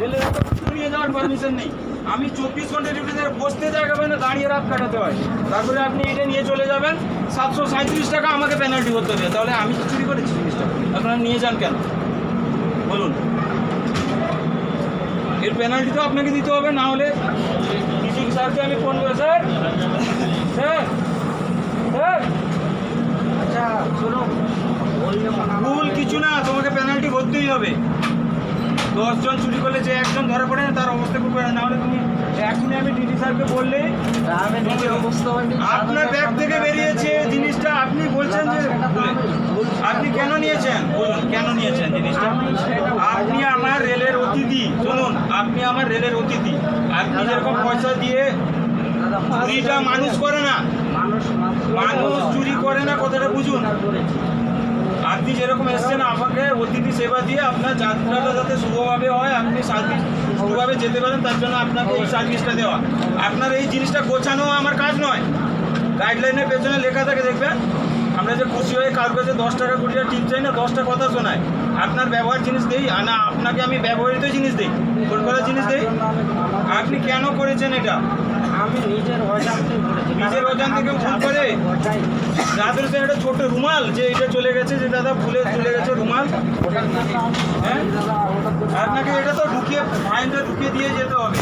রেলের এত কিছু নিয়ে যাওয়ার পারমিশন নেই। আমি 24 ঘন্টা ডিউটিতে বসতে জায়গা পাই না, দাঁড়িয়ে রাত কাটাতে হয়। তারপরে আপনি এটা নিয়ে চলে যাবেন, 737 টাকা আমাকে পেনাল্টি করতে হবে। তাহলে আমি কি চুরি করেছি জিনিসটা? আপনারা নিয়ে যান কেন বলুন? এর পেনাল্টি তো আপনাকে দিতে হবে, না হলে টিচিং স্যারকে আমি ফোন করে, স্যার স্যার স্যার আচ্ছা শোনো, ভুল কিছু না, তোমাকে পেনাল্টি ভরতেই হবে। 10 জন চুরি করলে যে একজন ধরা পড়ে না, তার অবস্থা খুব খারাপ। না হলে তুমি এখনই আমি ডিডি স্যারকে বললে, আমি নিজের অবস্থা হয়নি। আপনার ব্যাগ থেকে বেরিয়েছে জিনিসটা, আপনি বলছেন যে আপনি কেন নিয়েছেন বলুন, কেন নিয়েছেন জিনিসটা? আপনি আমার রেলের অতিথি, শুনুন, আপনি আমার রেলের অতিথি। আপনি যেরকম পয়সা দিয়ে চুরিটা মানুষ করে না, মানুষ চুরি করে না, কথাটা বুঝুন। আপনি যেরকম এসছেন আমাকে অতিথি সেবা দিয়ে আপনার যাত্রাটা যাতে শুভভাবে হয়, আপনি সার্ভিস সুষ্ঠুভাবে যেতে পারেন, তার জন্য আপনাকে এই সার্ভিসটা দেওয়া। আপনার এই জিনিসটা গোছানো আমার কাজ নয়। গাইডলাইনের পেছনে লেখা থাকে, দেখবেন, আমরা যে খুশি হয়ে কার কাছে 10 টাকা 20 টাকা টিপ চাই না, 10টা কথা শোনায়। আপনার ব্যবহার জিনিস দেই না, আপনাকে আমি ব্যবহৃত জিনিস দিই, ফোন করার জিনিস দিই। আপনি কেন করেছেন এটা? আমি নিজের অজান্তে করেছি। নিজের অজান্তে কেউ ভুল করে? যাদের একটা ছোট রুমাল যে এটা চলে গেছে, যে দাদা ভুলে চলে গেছে রুমাল, হ্যাঁ আপনাকে এটা তো ঢুকিয়ে ফাইনটা ঢুকিয়ে দিয়ে যেতে হবে।